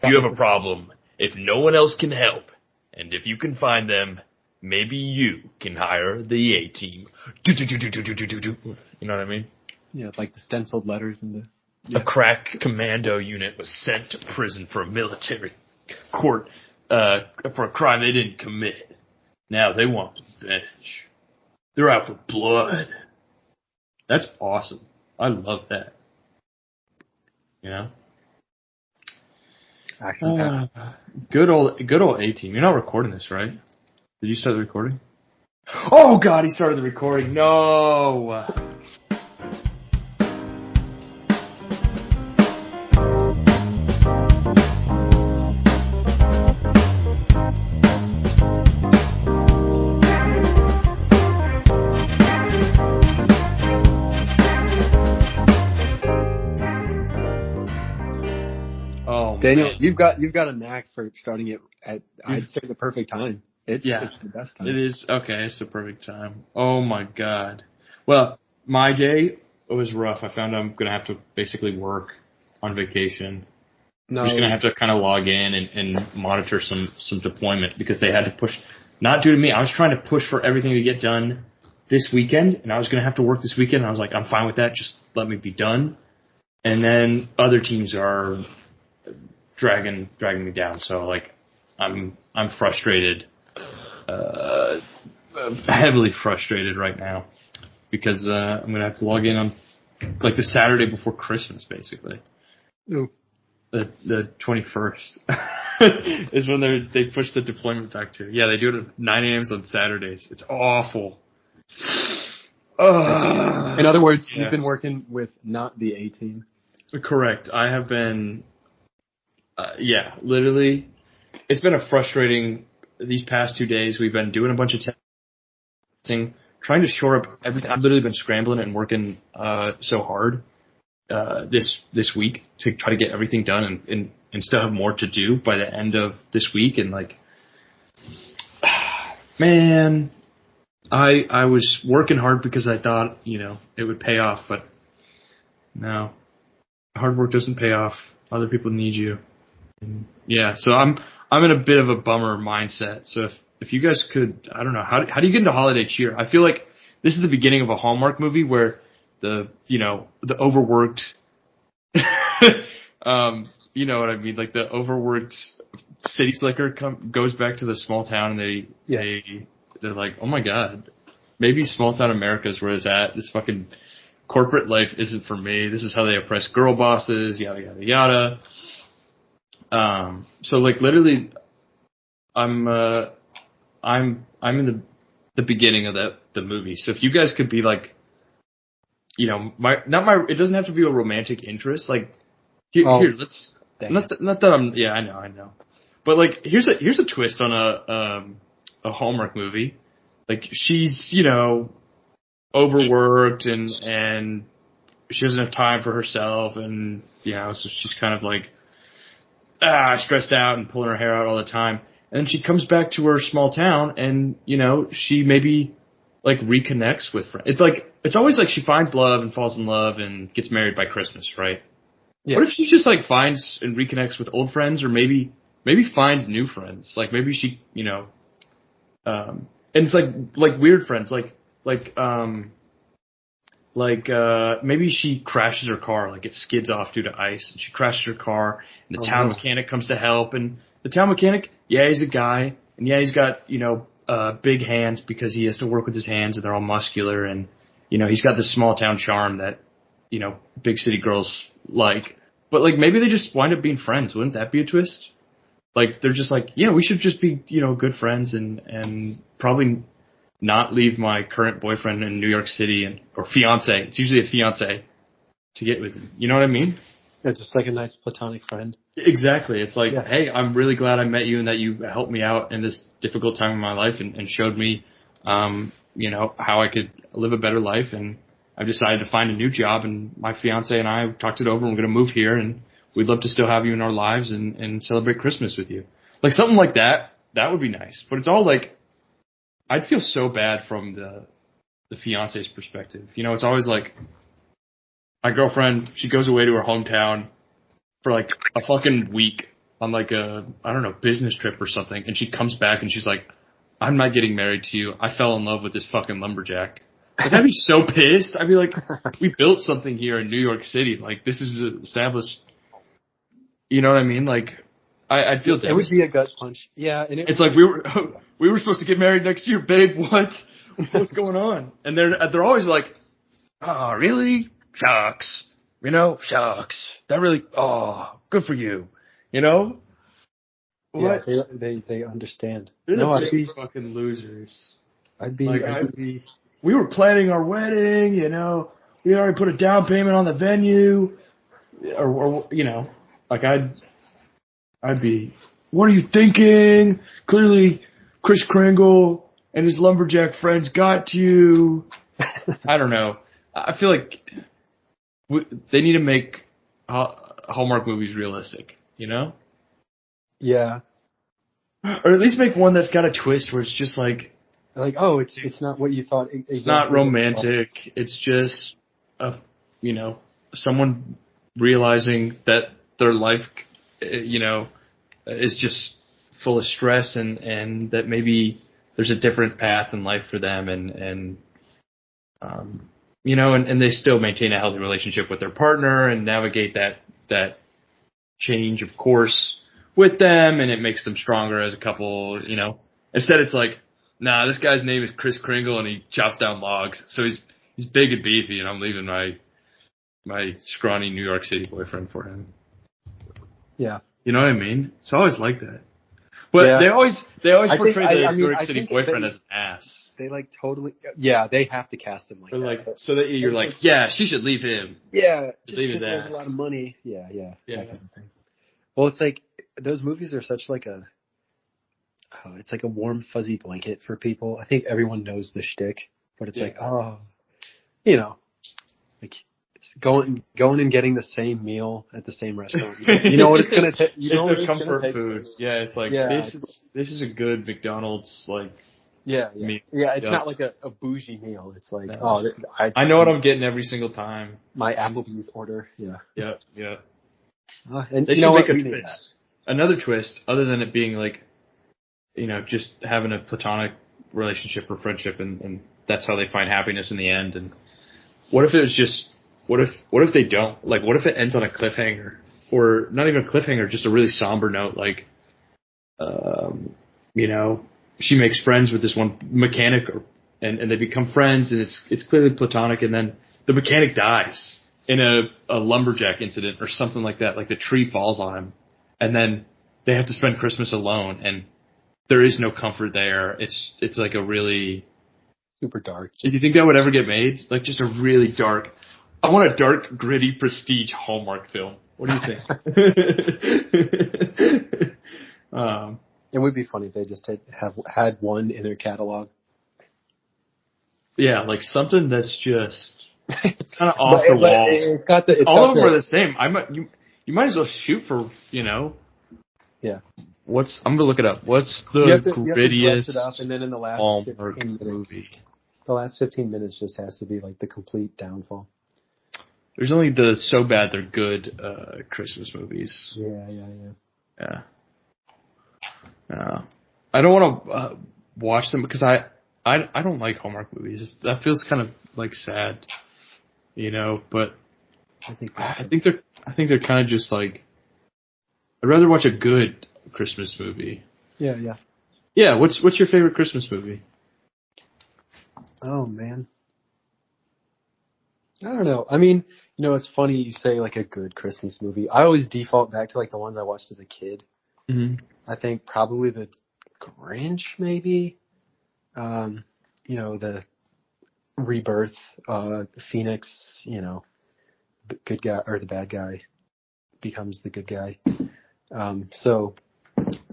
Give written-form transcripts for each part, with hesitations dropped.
you have a problem, if no one else can help, and if you can find them, maybe you can hire the A-team. You know what I mean? Yeah, like the stenciled letters and the... Yeah. A crack commando unit was sent to prison for a military court for a crime they didn't commit. Now they want revenge. They're out for blood. That's awesome. I love that. You know? Good old A-team. You're not recording this, right? Did you start the recording? Oh God, he started the recording. No. Daniel, you've got a knack for starting it at, I'd say, the perfect time. It's the best time. It is. Okay, it's the perfect time. Oh my God. Well, my day was rough. I found I'm going to have to basically work on vacation. No. I'm just going to have to kind of log in and monitor some deployment because they had to push, not due to me. I was trying to push for everything to get done this weekend, and I was going to have to work this weekend, and I was like, I'm fine with that. Just let me be done. And then other teams are dragging me down. So like, I'm frustrated, heavily frustrated right now because I'm gonna have to log in on like the Saturday before Christmas, basically. Ooh. The 21st is when they push the deployment back to. Yeah, they do it at 9 a.m. on Saturdays. It's awful. In other words, you've been working with not the A-team. Correct. I have been. Literally, it's been a frustrating, these past 2 days, we've been doing a bunch of testing, trying to shore up everything. I've literally been scrambling and working so hard this week to try to get everything done and still have more to do by the end of this week. And like, man, I was working hard because I thought, it would pay off, but no, hard work doesn't pay off. Other people need you. And so I'm in a bit of a bummer mindset. So if you guys could, I don't know, how do you get into holiday cheer? I feel like this is the beginning of a Hallmark movie where the overworked, you know what I mean, like the overworked city slicker goes back to the small town and they're like, oh my God, maybe small town America is where it's at. This fucking corporate life isn't for me. This is how they oppress girl bosses, yada yada yada. So like literally, I'm in the beginning of the movie. So if you guys could be like, it doesn't have to be a romantic interest. Like here, let's not that I'm, I know. But like, here's a twist on a Hallmark movie. Like she's, overworked and she doesn't have time for herself and, so she's kind of like, stressed out and pulling her hair out all the time. And then she comes back to her small town and, she maybe like reconnects with friends. It's always like she finds love and falls in love and gets married by Christmas, right? Yeah. What if she just like finds and reconnects with old friends or maybe finds new friends? Like maybe she, and it's like weird friends, maybe she crashes her car, like it skids off due to ice, and she crashes her car, and the town mechanic comes to help, and the town mechanic, he's a guy, and he's got, big hands because he has to work with his hands, and they're all muscular, and, he's got this small town charm that, big city girls like, but like maybe they just wind up being friends. Wouldn't that be a twist? Like they're just like, we should just be, good friends and probably not leave my current boyfriend in New York City or fiance. It's usually a fiance to get with him. You know what I mean? Yeah, just like a nice platonic friend. Exactly. It's like, hey, I'm really glad I met you and that you helped me out in this difficult time in my life and showed me, how I could live a better life. And I've decided to find a new job, and my fiance and I talked it over, and we're going to move here, and we'd love to still have you in our lives and celebrate Christmas with you. Like something like that. That would be nice. But it's all like, I'd feel so bad from the fiance's perspective. It's always like my girlfriend, she goes away to her hometown for like a fucking week on like a, I don't know, business trip or something, and she comes back and she's like, I'm not getting married to you. I fell in love with this fucking lumberjack. Like, I'd be so pissed. I'd be like, we built something here in New York City. Like, this is established. You know what I mean? Like, I'd feel devastated. It would be a gut punch. Yeah. And it's like, we were supposed to get married next year, babe. What? What's going on? And they're always like, oh, really? Shucks. You know, shucks. That really, oh, good for you. You know? What? Yeah, they understand. They're the big fucking losers. I'd be. We were planning our wedding, you know. We already put a down payment on the venue. Or you know, like I'd be, what are you thinking? Clearly, Chris Kringle and his lumberjack friends got to you. I don't know. I feel like they need to make Hallmark movies realistic, you know? Yeah. Or at least make one that's got a twist where it's just like, oh, it's not what you thought. It's not romantic. It's just you know, someone realizing that their life, you know, is just full of stress and that maybe there's a different path in life for them and you know, and they still maintain a healthy relationship with their partner and navigate that change of course with them, and it makes them stronger as a couple, you know. Instead it's like, nah, this guy's name is Chris Kringle and he chops down logs, so he's big and beefy and I'm leaving my scrawny New York City boyfriend for him. Yeah. You know what I mean? It's always like that. But yeah. they always portray the New York City boyfriend as an ass. They like totally, yeah, they have to cast him like that. Like, so that you're like, yeah, she should leave him. Yeah. Leave his ass. There's a lot of money. Yeah. That kind of thing. Well, it's like, those movies are such like it's like a warm, fuzzy blanket for people. I think everyone knows the shtick, but it's like, oh, you know, like it's going and getting the same meal at the same restaurant. You know what it's gonna take. You know it's a comfort food. Yeah, it's like this is a good McDonald's like. Yeah. Meal. Yeah, it's not like a bougie meal. It's like, I know what I'm getting every single time. My Applebee's order. Yeah. Yeah. And they you should know make what? a twist. Another twist, other than it being like, you know, just having a platonic relationship or friendship, and that's how they find happiness in the end. And what if it was just, what if they don't? Like, what if it ends on a cliffhanger, or not even a cliffhanger, just a really somber note? Like, you know, she makes friends with this one mechanic, and they become friends, and it's clearly platonic, and then the mechanic dies in a lumberjack incident or something like that. Like the tree falls on him. And then they have to spend Christmas alone, and there is no comfort there. It's like a really super dark. Do you think that would ever get made? Like just a really dark. I want a dark, gritty, prestige Hallmark film. What do you think? It would be funny if they just had one in their catalog. Yeah, like something that's just kind of off the wall. All of them are the same. You might as well shoot for, you know. Yeah. I'm gonna look it up. What's the grittiest it up, and then in the last Hallmark 15 minutes, movie? The last 15 minutes just has to be like the complete downfall. There's only the so bad they're good Christmas movies. Yeah. I don't want to watch them because I don't like Hallmark movies. That feels kind of like sad, you know. But I think they're kind of just like, I'd rather watch a good Christmas movie. Yeah. What's your favorite Christmas movie? Oh man, I don't know. I mean, you know, it's funny you say like a good Christmas movie. I always default back to like the ones I watched as a kid. Mm-hmm. I think probably the Grinch, maybe. You know, the Rebirth, Phoenix, you know, the good guy or the bad guy becomes the good guy. So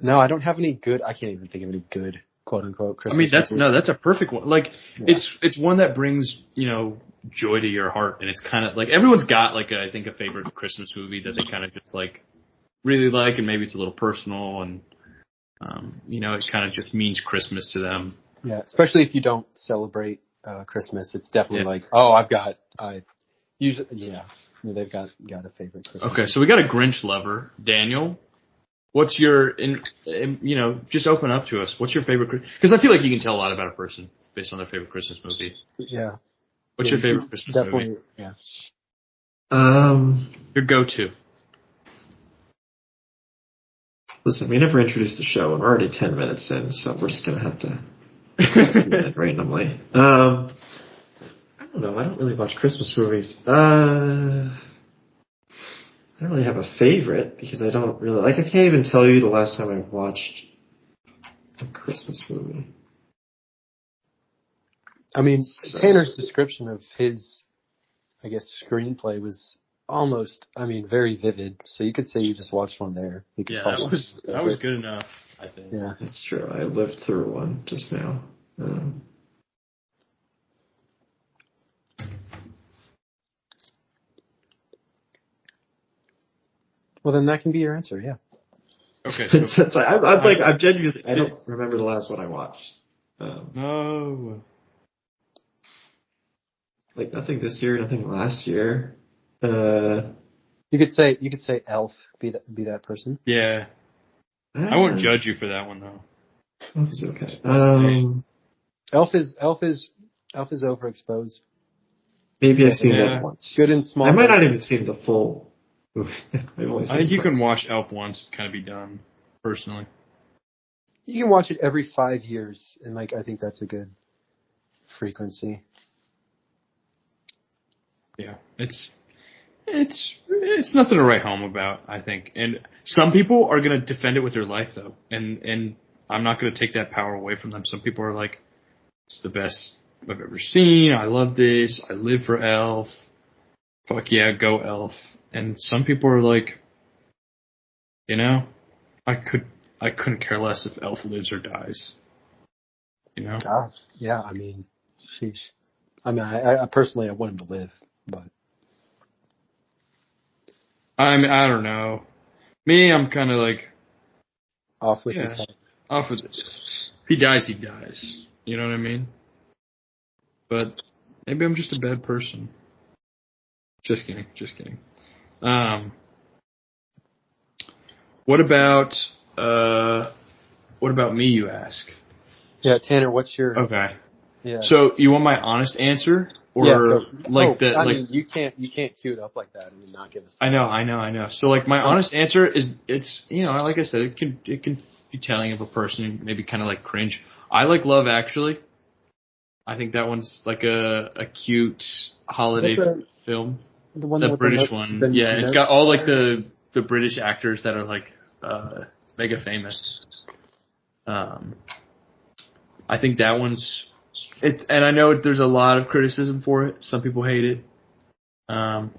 no, I don't have any good. I can't even think of any good quote unquote Christmas. I mean, that's a perfect one. Like it's one that brings, you know, joy to your heart, and it's kind of like everyone's got like I think a favorite Christmas movie that they kind of just like really like, and maybe it's a little personal, and you know, it kind of just means Christmas to them. Yeah, especially if you don't celebrate Christmas, it's definitely like, oh, usually, yeah, they've got a favorite Christmas. Okay, so we got a Grinch lover, Daniel. What's your, just open up to us. What's your favorite? Because I feel like you can tell a lot about a person based on their favorite Christmas movie. Yeah. What's your favorite Christmas movie? Yeah. Your go-to. Listen, we never introduced the show, and we're already 10 minutes in, so we're just gonna have to do it randomly. I don't know. I don't really watch Christmas movies. I don't really have a favorite because I don't really I can't even tell you the last time I watched a Christmas movie. I mean, Tanner's description of his, I guess, screenplay was almost, very vivid. So you could say you just watched one there. You could that was good enough, I think. Yeah, that's true. I lived through one just now. Well, then that can be your answer. Yeah. Okay. So I'm genuinely, I don't remember the last one I watched. No. Nothing this year, nothing last year. You could say Elf. Be that person. Yeah. I won't judge you for that one though. Elf is okay. Elf is overexposed. Maybe I've seen that once. Good and small. I might not even seen the full movie. I think you can watch Elf once, kind of be done. Personally, you can watch it every 5 years, and I think that's a good frequency. Yeah, it's nothing to write home about, I think. And some people are going to defend it with their life, though. And I'm not going to take that power away from them. Some people are like, it's the best I've ever seen. I love this. I live for Elf. Fuck yeah, go Elf. And some people are like, I couldn't care less if Elf lives or dies. Gosh, yeah, sheesh. I personally, I want him to live, but. I don't know. Me, I'm kind of like off with his head. Off with it. If he dies, he dies. You know what I mean? But maybe I'm just a bad person. Just kidding. What about me, you ask? Yeah, Tanner, what's your... Okay. Yeah. So you want my honest answer? Or you can't cue it up like that and not give us... I know. So my honest answer is, it's, like I said, it can be telling of a person, maybe kind of cringe. I like Love Actually. I think that one's a cute holiday film. The one, the British one. Yeah, it's got all the British actors that are mega famous. I think that one's and I know there's a lot of criticism for it. Some people hate it. And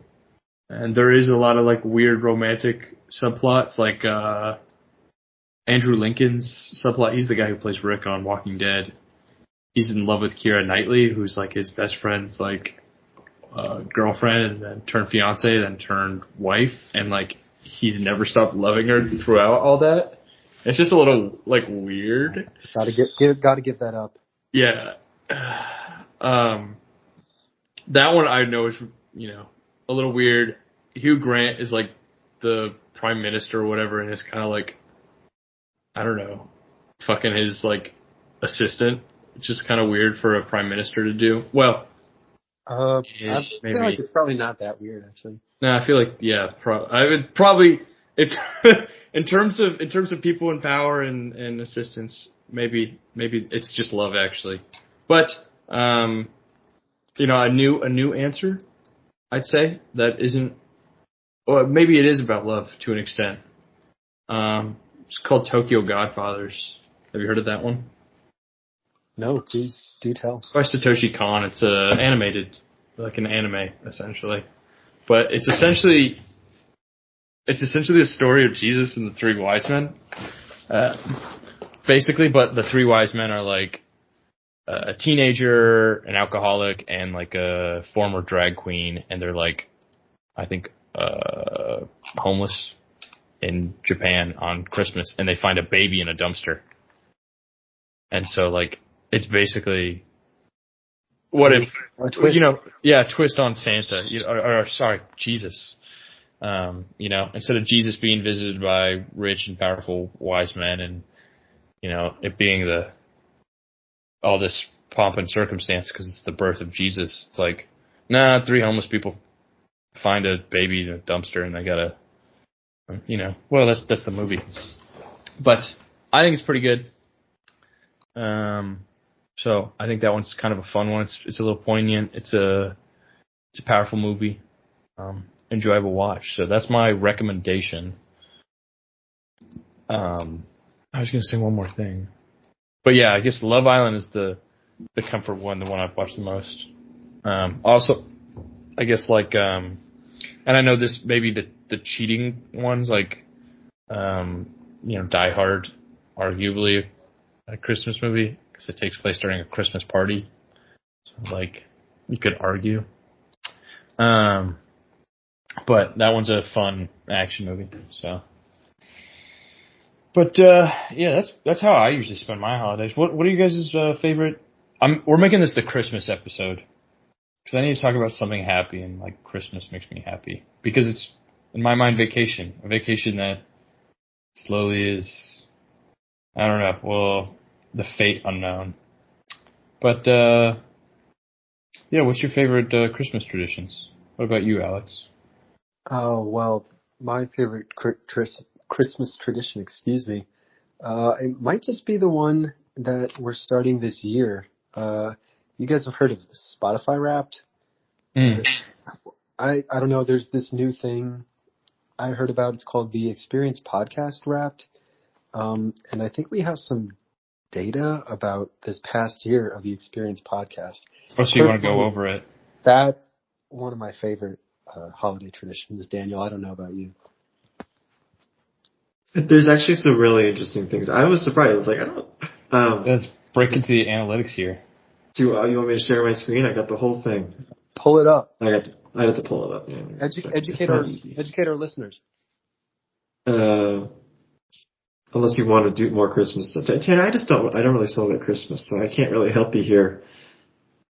there is a lot of weird romantic subplots, Andrew Lincoln's subplot. He's the guy who plays Rick on Walking Dead. He's in love with Keira Knightley, who's his best friend's girlfriend, and then turned fiance, then turned wife, and he's never stopped loving her throughout all that. It's just a little weird. Gotta give that up. Yeah. That one I know is a little weird. Hugh Grant is the prime minister or whatever, and it's kind of I don't know, fucking his assistant. It's just kind of weird for a prime minister to do. Well, I feel it's probably not that weird, actually. No, I feel I would probably, if in terms of people in power and assistance, maybe it's just Love Actually. But a new answer, I'd say, that isn't, or maybe it is about love to an extent. It's called Tokyo Godfathers. Have you heard of that one? No, please do tell. By Satoshi Kon. It's animated, an anime, essentially. But it's essentially the story of Jesus and the three wise men. Basically, but the three wise men are a teenager, an alcoholic, and a former drag queen, and they're I think homeless in Japan on Christmas, and they find a baby in a dumpster. And so it's basically, what if, twist on Santa, or sorry, Jesus. Instead of Jesus being visited by rich and powerful wise men and, it being all this pomp and circumstance because it's the birth of Jesus, it's like, nah, 3 homeless people find a baby in a dumpster and they gotta, well, that's the movie. But I think it's pretty good. So I think that one's kind of a fun one. It's a little poignant. It's a powerful movie. Enjoyable watch. So that's my recommendation. I was going to say one more thing. But yeah, I guess Love Island is the comfort one, the one I've watched the most. Also, I guess and I know this maybe the cheating ones Die Hard, arguably a Christmas movie because it takes place during a Christmas party. So you could argue. But that one's a fun action movie. So, but yeah, that's how I usually spend my holidays. What are you guys' favorite? We're making this the Christmas episode because I need to talk about something happy, and Christmas makes me happy because it's in my mind a vacation that slowly is, I don't know, well, the fate unknown. But yeah, what's your favorite Christmas traditions? What about you, Alex? Oh, well, my favorite Christmas tradition, it might just be the one that we're starting this year. You guys have heard of Spotify Wrapped? I don't know, there's this new thing I heard about. It's called the Experience Podcast Wrapped. And I think we have some data about this past year of the Experience Podcast. Oh, so you want to go over it? That's one of my favorite holiday traditions, Daniel. I don't know about you. There's actually some really interesting things. I was surprised. I don't. Let's break into the analytics here. You want me to share my screen? I got the whole thing. Pull it up. I had to pull it up. Yeah, educate our listeners. Unless you want to do more Christmas stuff. I don't really celebrate Christmas, so I can't really help you here.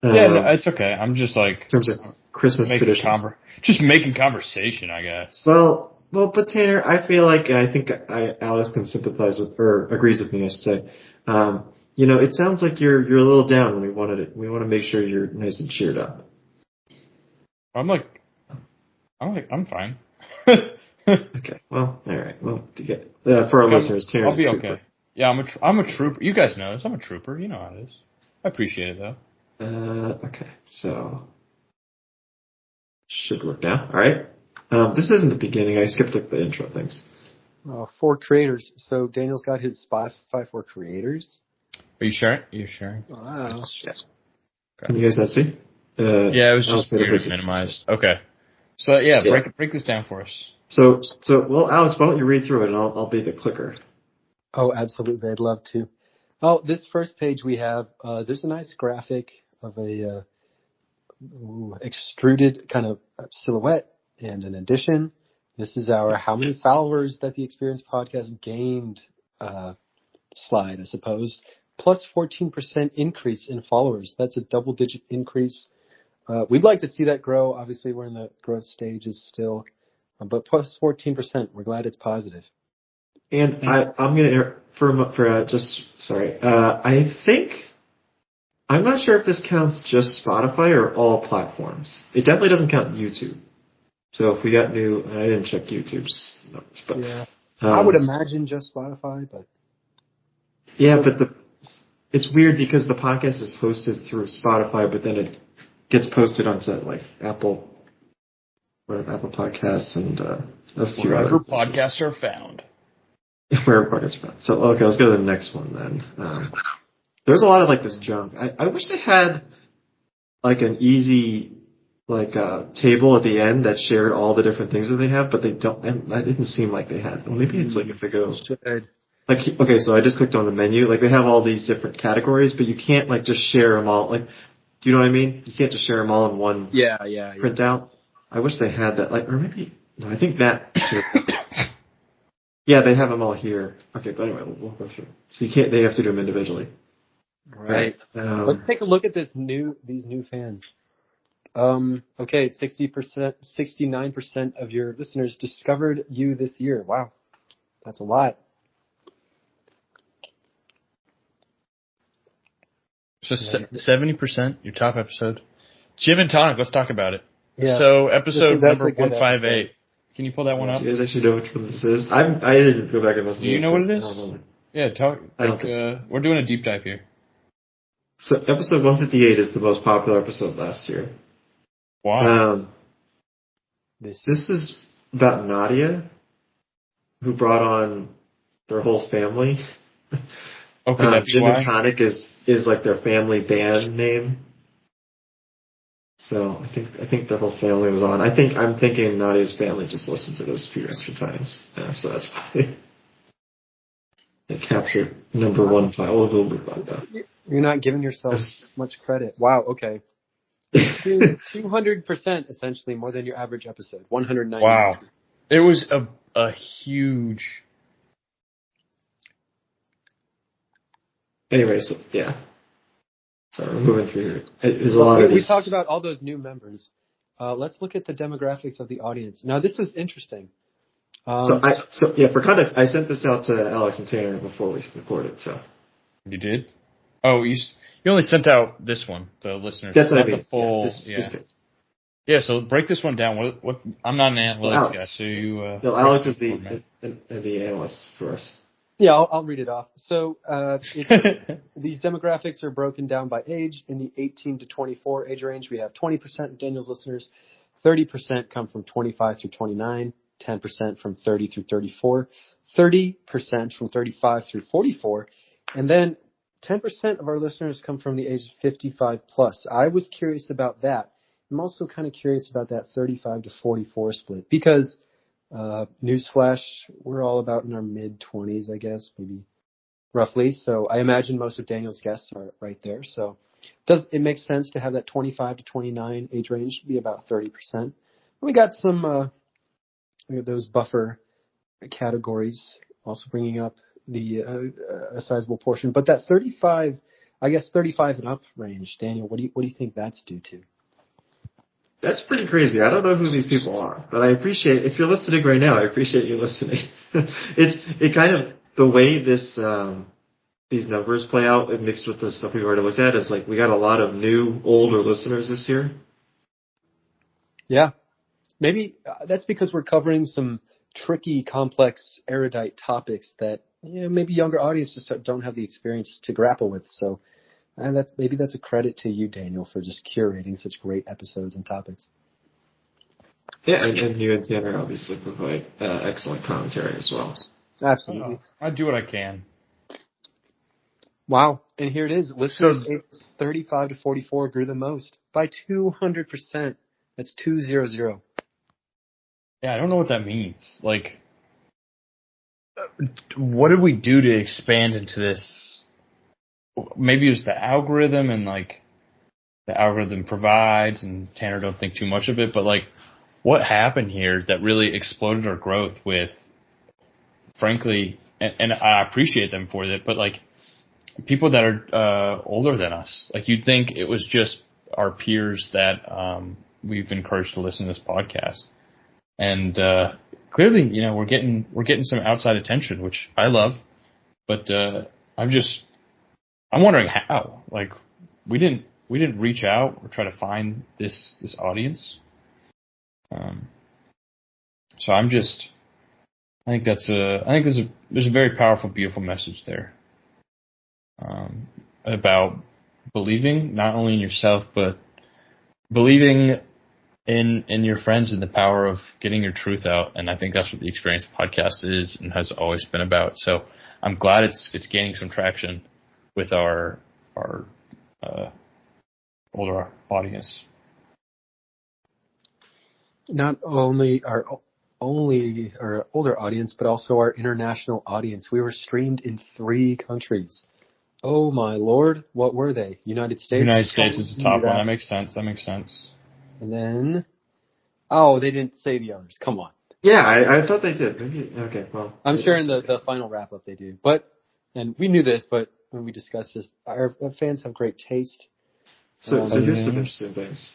No, it's okay. I'm just in terms of Christmas traditions. Just making conversation, I guess. Well, but Tanner, I feel like, and I think Alex can sympathize with, or agrees with me, I should say. It sounds like you're a little down when we want to make sure you're nice and cheered up. I'm fine. Okay. Well, all right. Well, for our listeners, Tanner's I'll be okay. Yeah, I'm a trooper. You guys know this. I'm a trooper. You know how it is. I appreciate it though. Okay. So should work now. All right. This isn't the beginning. I skipped the intro things. For creators. So Daniel's got his Spotify for creators. Are you sharing? Wow. Yeah. Okay. Can you guys not see? Yeah, it was just weird minimized. Okay. So yeah, break this down for us. So well, Alex, why don't you read through it and I'll be the clicker. Oh, absolutely. I'd love to. Oh, this first page we have, there's a nice graphic of a extruded kind of silhouette and an addition. This is our how many followers that the Experience Podcast gained slide, I suppose. Plus 14% increase in followers. That's a double-digit increase. We'd like to see that grow. Obviously, we're in the growth stages still. But plus 14%. We're glad it's positive. And I'm going to, I think, I'm not sure if this counts just Spotify or all platforms. It definitely doesn't count YouTube. So if we got I didn't check YouTube's numbers, but yeah, I would imagine just Spotify, but yeah, but it's weird because the podcast is hosted through Spotify, but then it gets posted onto Apple Podcasts and a few wherever other podcasts are found. Wherever podcasts are found. So okay, let's go to the next one then. There's a lot of this junk. I wish they had an easy table at the end that shared all the different things that they have, but they don't. That didn't seem like they had. Well, maybe it's if they go. Okay, so I just clicked on the menu. They have all these different categories, but you can't just share them all. Do you know what I mean? You can't just share them all in one printout. I wish they had that. Or maybe no. I think that. Yeah, they have them all here. Okay, but anyway, we'll go through. So you can't. They have to do them individually. Right. Let's take a look at these new fans. Okay, 60%, 69% of your listeners discovered you this year. Wow, that's a lot. So 70%, your top episode. Gin and tonic, let's talk about it. Yeah. So episode That's number a good 158. episode. Can you pull that one up? Do you guys actually know which one this is? I didn't go back and listen Do to you this. know what it I is? don't know. Yeah, I don't think we're doing a deep dive here. So episode 158 is the most popular episode last year. Wow. This is about Nadia, who brought on their whole family. Oh, could that be Gin why? and Tonic is like their family band name. So I think their whole family was on. I'm thinking Nadia's family just listened to this a few extra times. Yeah, so that's why it captured number one file. You're not giving yourself much credit. Wow, okay. 200% essentially more than your average episode. 190. Wow. It was a huge... Anyway, so yeah. So we're moving through here. There's a lot of these. We talked about all those new members. Let's look at the demographics of the audience. Now, this was interesting. For context, I sent this out to Alex and Tanner before we recorded. So you did? Oh, you only sent out this one, the listeners. That's what I mean. The full, yeah. So break this one down. What? I'm not an analytics guy, so you. No, Alex is the analyst for us. Yeah, I'll read it off. So these demographics are broken down by age. In the 18 to 24 age range, we have 20% of Daniel's listeners. 30% come from 25 through 29. 10% from 30 through 34. 30% from 35 through 44. And then 10% of our listeners come from the age 55 plus. I was curious about that. I'm also kind of curious about that 35 to 44 split because newsflash, we're all about in our mid-20s, I guess, maybe roughly. So I imagine most of Daniel's guests are right there. So it makes sense to have that 25 to 29 age range be about 30%. And we got some those buffer categories also bringing up a sizable portion. But that 35, I guess 35 and up range, Daniel, what do you think that's due to? That's pretty crazy. I don't know who these people are, but I appreciate, if you're listening right now, I appreciate you listening. It kind of, the way this, these numbers play out and mixed with the stuff we've already looked at is like we got a lot of new, older listeners this year. Yeah. Maybe that's because we're covering some tricky, complex, erudite topics that maybe younger audiences just don't have the experience to grapple with. So maybe that's a credit to you, Daniel, for just curating such great episodes and topics. Yeah, and you and Tanner obviously provide excellent commentary as well. Absolutely. I do what I can. Wow. And here it is. Listeners ages 35 to 44 grew the most by 200%. That's 200. Yeah, I don't know what that means. Like, what did we do to expand into this? Maybe it was the algorithm and, like, the algorithm provides, and Tanner don't think too much of it, but, like, what happened here that really exploded our growth with, frankly, and I appreciate them for that, but, like, people that are older than us. Like, you'd think it was just our peers that we've encouraged to listen to this podcast. And clearly, we're getting some outside attention, which I love. But I'm wondering how. Like, we didn't reach out or try to find this audience. So I think there's a very powerful, beautiful message there about believing not only in yourself but believing in your friends and the power of getting your truth out. And I think that's what the Experience podcast is and has always been about. So I'm glad it's gaining some traction with our older audience. Not only our older audience, but also our international audience. We were streamed in 3 countries. Oh my Lord, what were they? United States? United States is the top one. That makes sense. And then, they didn't say the others. Come on. Yeah, I thought they did. Maybe, okay, well. I'm sure in the final wrap-up they do. And we knew this, but when we discussed this, our fans have great taste. So here's some interesting things.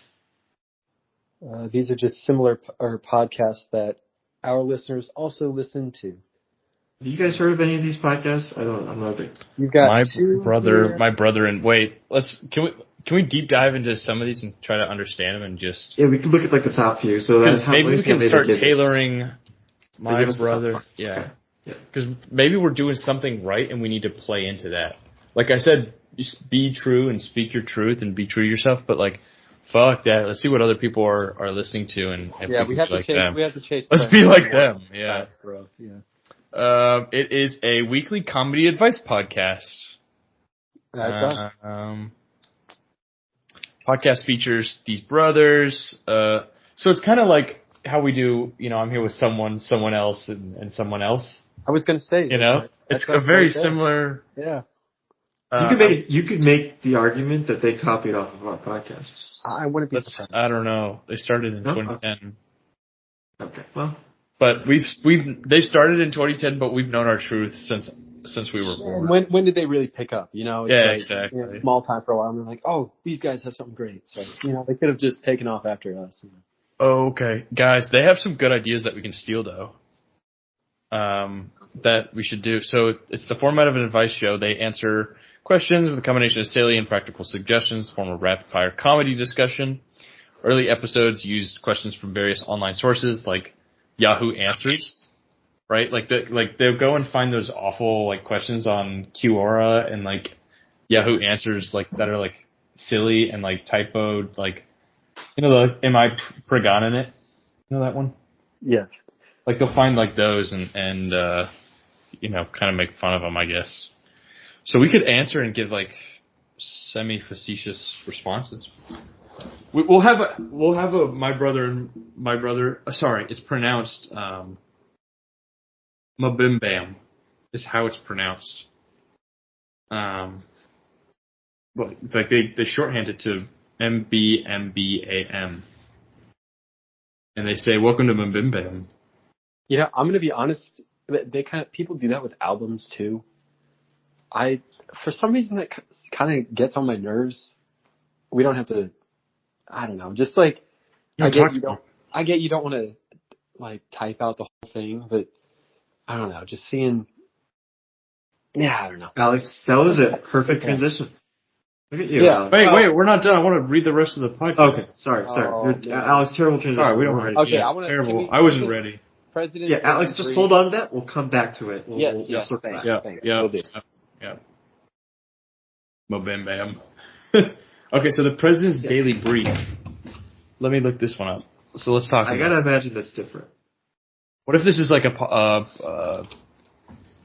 These are just similar podcasts that our listeners also listen to. Have you guys heard of any of these podcasts? I'm not big. You've got my two brother, here. my brother, and wait, can we deep dive into some of these and try to understand them and just We can look at like the top few. So that's how maybe we can start tailoring my give us the brother. top. Yeah, Yeah. because maybe we're doing something right and we need to play into that. Like I said, just be true and speak your truth and be true to yourself. But like, fuck that. Let's see what other people are listening to and We have to like chase. them. We have to chase. Let's be like them. Yeah. Fast growth. Yeah. It is a weekly comedy advice podcast. That's us. Podcast features these brothers. So it's kind of like how we do, I'm here with someone else, and someone else. I was going to say, it's a very similar. Yeah. You could make the argument that they copied off of our podcast. I wouldn't be surprised. I don't know. They started in 2010. Okay. Well. But they started in 2010, but we've known our truth since we were born. When did they really pick up? Exactly. Small time for a while, and they're like, oh, these guys have something great. So they could have just taken off after us. Okay, guys, they have some good ideas that we can steal though. That we should do. So it's the format of an advice show. They answer questions with a combination of salient and practical suggestions, form of rapid fire comedy discussion. Early episodes used questions from various online sources like Yahoo Answers, right? Like they'll go and find those awful like questions on Quora and like Yahoo Answers like that are like silly and like typoed, like am I Pragan in it? You know that one? Yeah. Like they'll find like those and kind of make fun of them, I guess. So we could answer and give like semi-facetious responses. We'll have my brother. Sorry, it's pronounced Mabimbam is how it's pronounced. But like they shorthand it to MBMBAM, and they say welcome to Mabimbam. Yeah, I'm gonna be honest. People do that with albums too. For some reason that kind of gets on my nerves. We don't have to. I don't know. Just like I get you don't want to like type out the whole thing, but I don't know. Just seeing. Yeah, I don't know. Alex, that was a perfect transition. Look at you. Yeah. Alex. Wait, we're not done. I want to read the rest of the podcast. Okay, sorry. Yeah. Alex, terrible transition. Sorry, we don't ready. Okay, yeah, terrible. I wasn't ready. President. Yeah, Alex, just hold on to that. We'll come back to it. We'll circle back. Yeah. Mobam. Okay, so the President's Daily Brief. Let me look this one up. So let's talk. I gotta imagine that's different. What if this is like a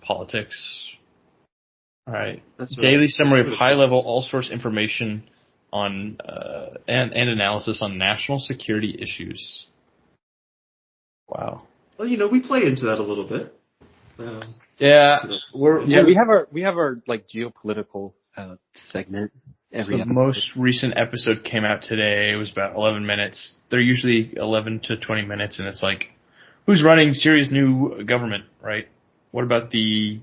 politics? All right. Daily summary of high-level all-source information on and analysis on national security issues. Wow. Well, we play into that a little bit. We have our like geopolitical segment. The most recent episode came out today. It was about 11 minutes. They're usually 11 to 20 minutes, and it's like, who's running Syria's new government, right? What about the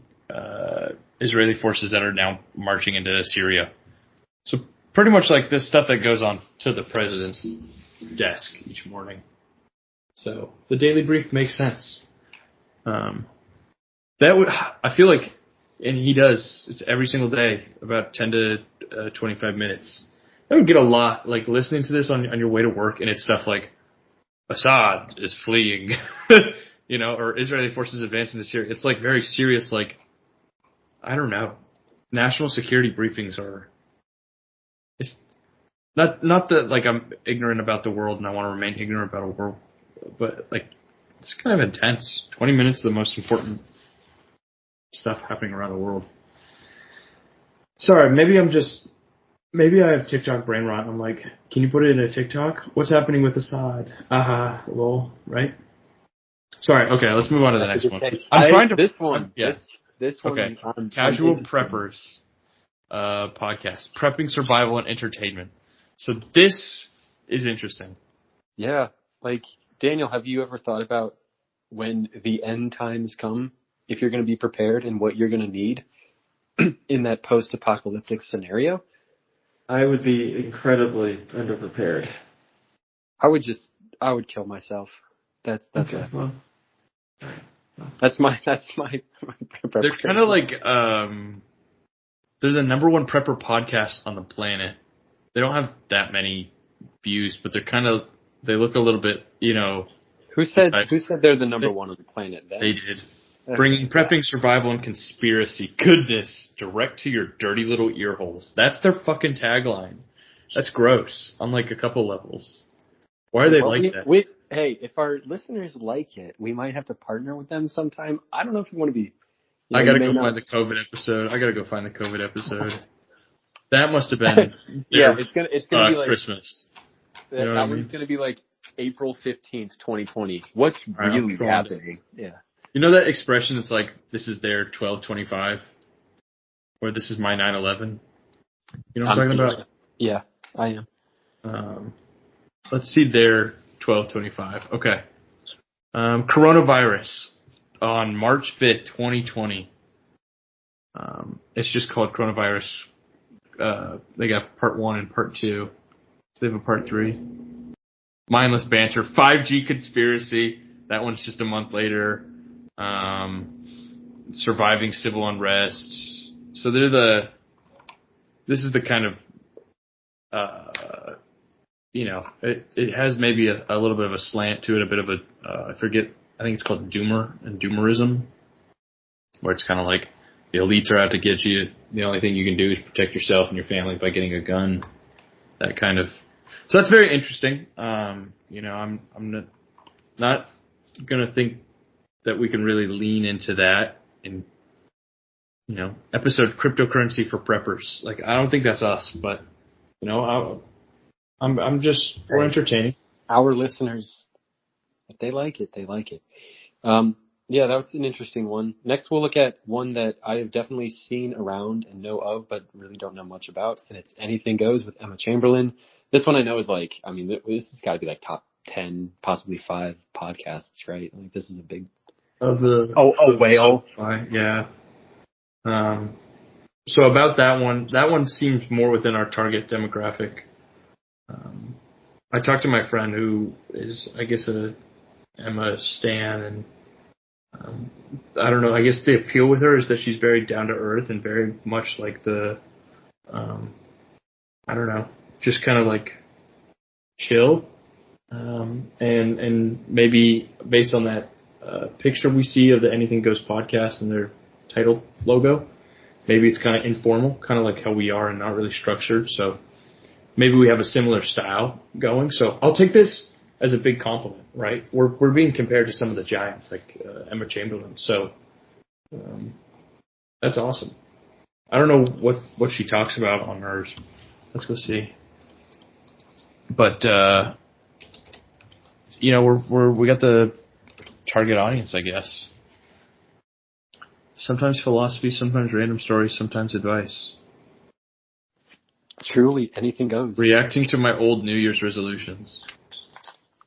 Israeli forces that are now marching into Syria? So pretty much like this stuff that goes on to the president's desk each morning. So the Daily Brief makes sense. I feel like, and he does, it's every single day, about 10 to 25 minutes. That would get a lot, like listening to this on your way to work, and it's stuff like, Assad is fleeing, or Israeli forces advancing to Syria. It's like very serious, like, I don't know. National security briefings it's not that like I'm ignorant about the world and I want to remain ignorant about a world, but like, it's kind of intense. 20 minutes is the most important stuff happening around the world. Sorry, maybe I have TikTok brain rot. I'm like, can you put it in a TikTok? What's happening with Assad? Aha, lol, right? Sorry, okay, let's move on to the next one. I'm trying to... This one. Okay, Casual Preppers podcast. Prepping Survival and Entertainment. So this is interesting. Yeah, like, Daniel, have you ever thought about when the end times come, if you're going to be prepared and what you're going to need in that post-apocalyptic scenario? I would be incredibly underprepared. I would just I would kill myself. That's Okay, it. well. That's my They're kind of like they're the number one prepper podcast on the planet. They don't have that many views, but they look a little bit, Who said they're the number one on the planet? They did. Bringing prepping, survival, and conspiracy goodness direct to your dirty little ear holes. That's their fucking tagline. That's gross on like a couple levels. Why are they that? Hey, if our listeners like it, we might have to partner with them sometime. I don't know if you want to be. I gotta go find the COVID episode. That must have been it's gonna be like Christmas. That one's gonna be like April 15th, 2020. What's really happening? Yeah. You know that expression? It's like this is their 12/25, or this is my 9/11. You know what I'm talking about? Yeah, I am. Let's see their 12/25. Okay. Coronavirus on March 5th, 2020. It's just called Coronavirus. They got part 1 and part 2. They have a part 3. Mindless banter. 5G conspiracy. That one's just a month later. Surviving civil unrest. So this is the kind of, it has maybe a little bit of a slant to it, a bit of a, I think it's called doomer and doomerism, where it's kind of like the elites are out to get you. The only thing you can do is protect yourself and your family by getting a gun. That kind of. So that's very interesting. I'm not gonna think that we can really lean into that in, episode cryptocurrency for preppers. Like, I don't think that's us, but, we're entertaining. Our listeners, if they like it, they like it. Yeah, that was an interesting one. Next, we'll look at one that I have definitely seen around and know of, but really don't know much about, and it's Anything Goes with Emma Chamberlain. This one I know is this has got to be like top 10, possibly 5 podcasts, right? Like, this is a big... whale. Yeah. So about that one seems more within our target demographic. I talked to my friend who is, I guess, a Emma stan, and I don't know. I guess the appeal with her is that she's very down to earth and very much like the, I don't know, just kind of like chill, and maybe based on that picture we see of the Anything Goes podcast and their title logo, maybe it's kind of informal, kind of like how we are and not really structured. So maybe we have a similar style going. So I'll take this as a big compliment, right? We're being compared to some of the giants like Emma Chamberlain. So that's awesome. I don't know what she talks about on hers. Let's go see. But we got the target audience, I guess. Sometimes philosophy, sometimes random stories, sometimes advice. Truly, anything goes. Reacting to my old New Year's resolutions.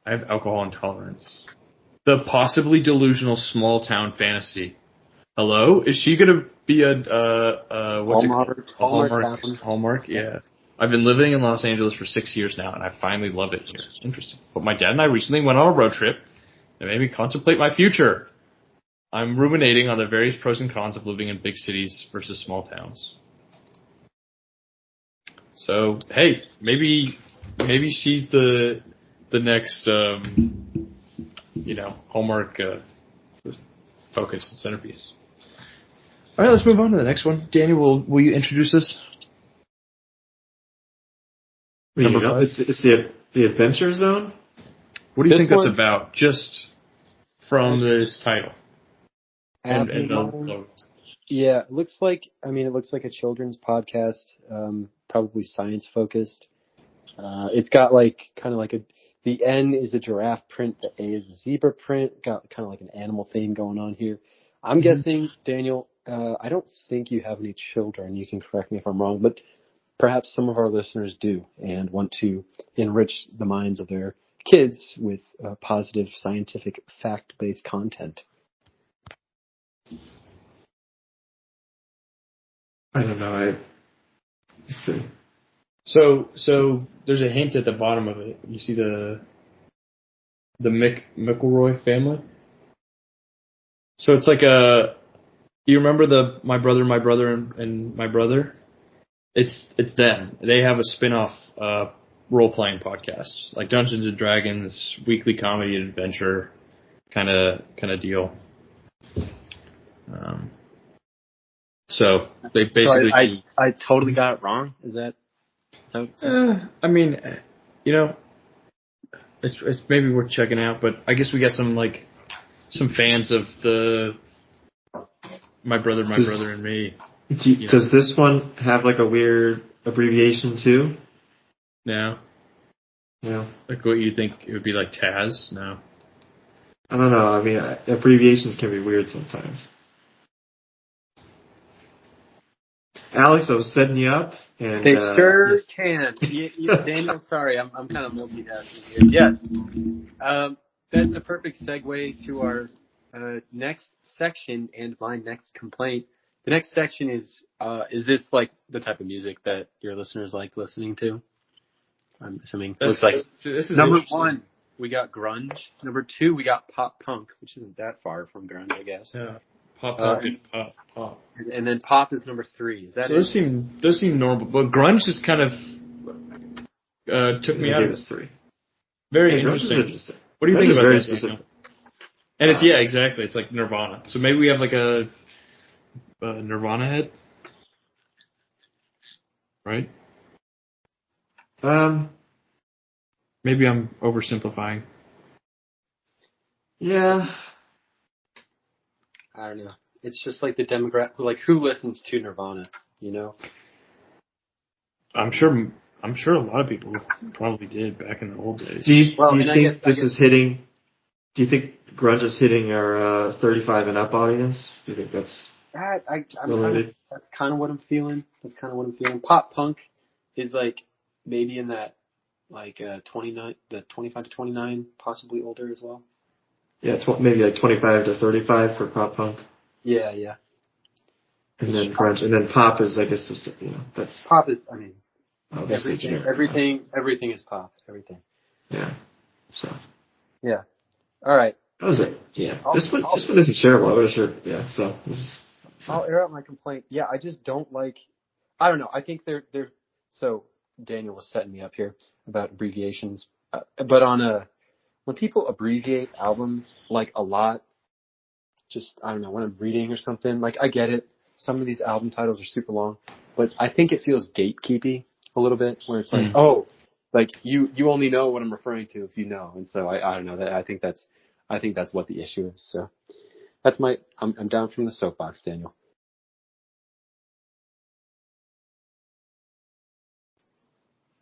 I have alcohol intolerance. The possibly delusional small town fantasy. Hello? Is she gonna be what's Hallmark, it called? Hallmark? Yeah. I've been living in Los Angeles for 6 years now, and I finally love it here. Interesting. But my dad and I recently went on a road trip that made me contemplate my future. I'm ruminating on the various pros and cons of living in big cities versus small towns. So, hey, maybe she's the next, Hallmark focus and centerpiece. All right, let's move on to the next one. Daniel, will you introduce us? Number 5. It's the Adventure Zone. What do you think that's about? Just from this title. And the yeah, it looks like a children's podcast, probably science focused. It's got the N is a giraffe print, the A is a zebra print, got kind of like an animal theme going on here. I'm guessing, Daniel, I don't think you have any children. You can correct me if I'm wrong, but perhaps some of our listeners do and want to enrich the minds of their kids with positive scientific fact-based content. I don't know. Let's see. So there's a hint at the bottom of it. You see the McElroy family. So it's like you remember my brother, and my brother? It's them. They have a spin-off role-playing podcast, like Dungeons and Dragons, weekly comedy and adventure kind of deal. So they basically. So I totally got it wrong. Is that? I mean, it's maybe worth checking out, but I guess we got some fans of my brother and me. Does this one have like a weird abbreviation too? No. No. Like what you think it would be like Taz? No. I don't know. I mean, abbreviations can be weird sometimes. Alex, I was setting you up. And, they sure can. Daniel, sorry, I'm kind of multitasking here. Yes. That's a perfect segue to our next section and my next complaint. The next section is this like the type of music that your listeners like listening to? I'm assuming. Looks like this is number 1, we got grunge. Number 2, we got pop punk, which isn't that far from grunge, I guess. Yeah. Pop punk and pop. And then pop is number 3. Is that so those seem normal, but grunge just kind of took me out of it. 3. Very interesting. What do you think about that? Specific. And it's exactly. It's like Nirvana. So maybe we have like a Nirvana head, right? Maybe I'm oversimplifying. Yeah. I don't know. It's just like the demographic. Like, who listens to Nirvana? You know. I'm sure a lot of people probably did back in the old days. Do you think this is hitting? Do you think grunge is hitting our 35 and up audience? Do you think that's related? That's kind of what I'm feeling. Pop punk is like maybe in that 29, the 25 to 29, possibly older as well. Yeah, maybe like 25 to 35 for pop punk. Yeah. And then grunge, and then pop is, I guess, just that's pop is. I mean, everything is pop. Everything. Yeah. So. Yeah. All right. That was it. Yeah. This one isn't shareable. I would have shared. Yeah. So. I'll air out my complaint. Yeah, I just don't like. I don't know. I think they're. So Daniel was setting me up here about abbreviations, but when people abbreviate albums like a lot, just I don't know, when I'm reading or something, like I get it. Some of these album titles are super long, but I think it feels gatekeepy a little bit, where it's like, oh, like you only know what I'm referring to if you know, and so I don't know that I think that's what the issue is. So that's I'm down from the soapbox, Daniel.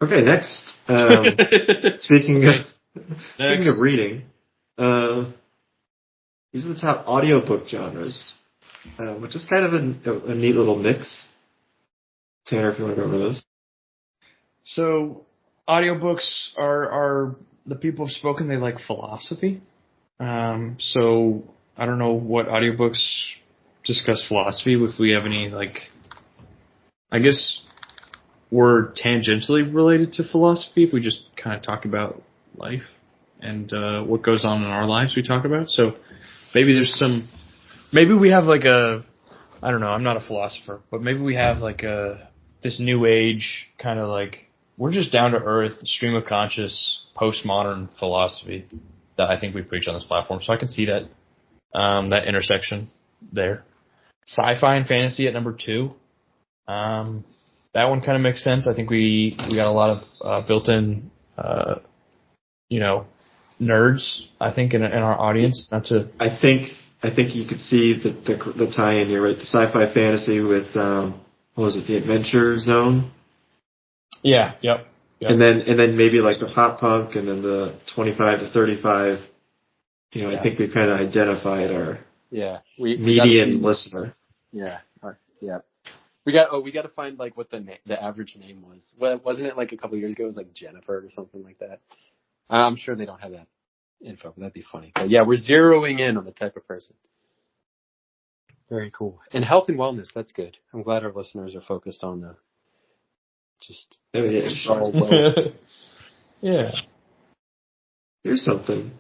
Okay, next. Speaking of reading, these are the top audiobook genres, which is kind of a neat little mix. Tanner, if you want to go over those. So, audiobooks are the people have spoken. They like philosophy. So I don't know what audiobooks discuss philosophy. If we have any, I guess we're tangentially related to philosophy. If we just kind of talk about life and what goes on in our lives, we talk about. So maybe maybe we have I don't know. I'm not a philosopher, but maybe we have this new age kind of we're just down to earth, stream of conscious, postmodern philosophy that I think we preach on this platform. So I can see that intersection there. Sci-fi and fantasy at number 2. That one kind of makes sense. I think we got a lot of built-in, nerds. I think in our audience. I think you could see the tie-in here, right? The sci-fi fantasy with what was it? The Adventure Zone. Yeah. Yep. And then maybe the pop punk, and then the 25 to 35. I think we've kind of identified our median listener. Yeah. Yeah. We got to find what the average name was. Well, wasn't it a couple of years ago? It was Jennifer or something like that. I'm sure they don't have that info, but that'd be funny. But yeah, we're zeroing in on the type of person. Very cool. And health and wellness, that's good. I'm glad our listeners are focused on just. Yeah. Here's something.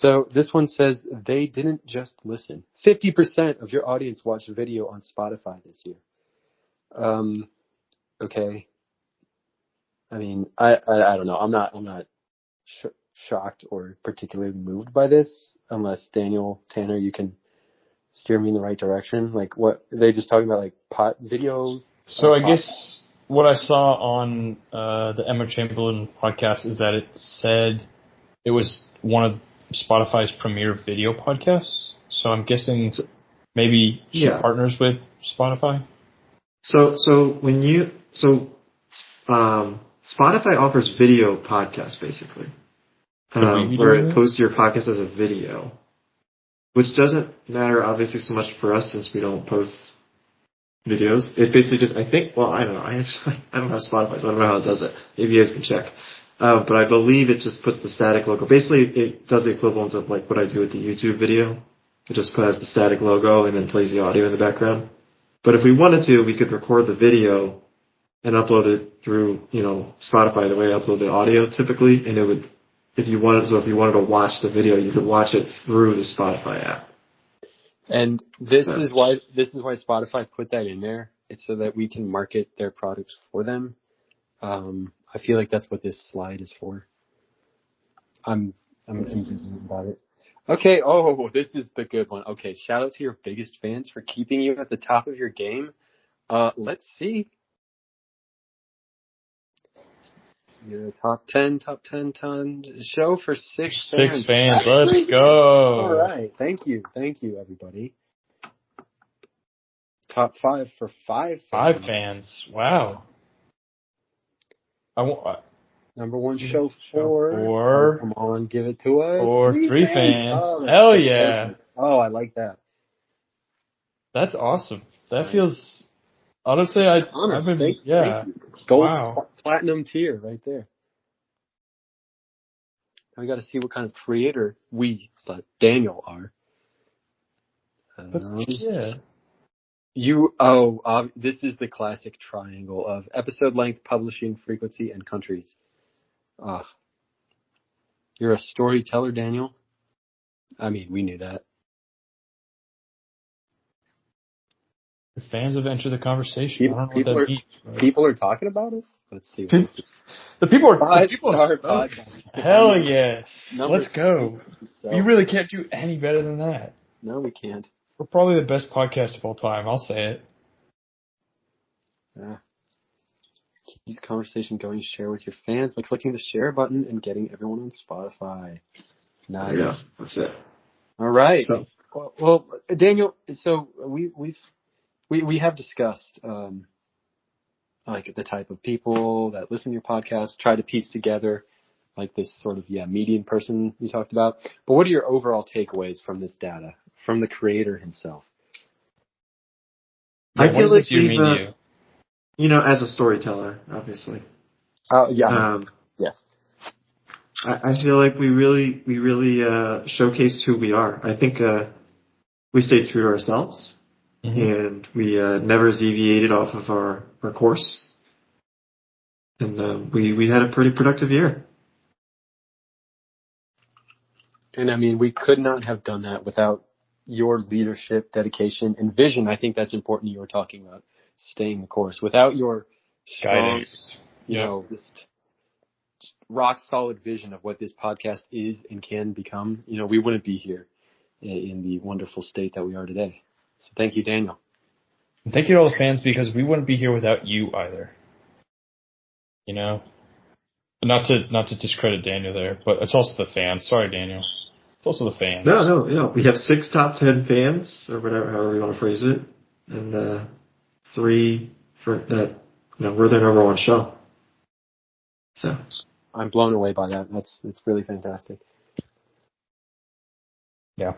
So this one says they didn't just listen. 50% of your audience watched video on Spotify this year. Okay. I mean, I don't know. I'm not shocked or particularly moved by this, unless Daniel Tanner, you can steer me in the right direction. Like, what are they just talking about? Like pot video. So I guess what I saw on the Emma Chamberlain podcast is that it said it was one of Spotify's premier video podcasts. So I'm guessing maybe she partners with Spotify. So Spotify offers video podcasts basically, where it posts your podcast as a video, which doesn't matter obviously so much for us since we don't post videos. It basically just, I think, well, I don't know. I don't have Spotify, so I don't know how it does it. Maybe you guys can check. But I believe it just puts the static logo. Basically, it does the equivalent of like what I do with the YouTube video. It just has the static logo and then plays the audio in the background. But if we wanted to, we could record the video and upload it through, Spotify the way I upload the audio typically. And it would, if you wanted to watch the video, you could watch it through the Spotify app. And this is why Spotify put that in there. It's so that we can market their products for them. I feel like that's what this slide is for. I'm thinking about it. Okay. Oh, this is the good one. Okay. Shout out to your biggest fans for keeping you at the top of your game. Let's see. Your top 10 ton show for six fans. 6 fans. Let's go. All right. Thank you, everybody. Top 5 for 5 fans. 5 fans. Wow. Number 1 show 4. Come on, give it to us. 3 fans. Hell yeah. Perfect. Oh, I like that. That's awesome. That feels, honestly, I've been, thank you. Gold platinum tier right there. Now we got to see what kind of creator Daniel are. This is the classic triangle of episode length, publishing frequency, and countries. You're a storyteller, Daniel. I mean, we knew that. The fans have entered the conversation. People are talking about us. Let's see. The people are. Hell yes. Let's go. You really can't do any better than that. No, we can't. We're probably the best podcast of all time. I'll say it. Yeah. Keep this conversation going. Share with your fans by clicking the share button and getting everyone on Spotify. Nice. Yeah, that's it. All right. So, well, Daniel. So we have discussed like the type of people that listen to your podcast. Try to piece together like this sort of median person you talked about. But what are your overall takeaways from this data from the creator himself? I feel like we've, as a storyteller, obviously. Yes. I feel like we really showcased who we are. I think we stayed true to ourselves, and we never deviated off of our course. And we had a pretty productive year. And I mean, we could not have done that without your leadership, dedication, and vision. I think that's important. You were talking about staying the course. Without your strong, just rock solid vision of what this podcast is and can become, we wouldn't be here in the wonderful state that we are today. So thank you, Daniel. And thank you to all the fans, because we wouldn't be here without you either. Not to discredit Daniel there, but it's also the fans. Sorry, Daniel. It's also the fans. No. We have 6 top 10 fans, or whatever, however you want to phrase it, and 3 for that. We're their number 1 show. So I'm blown away by that. It's really fantastic. Yeah.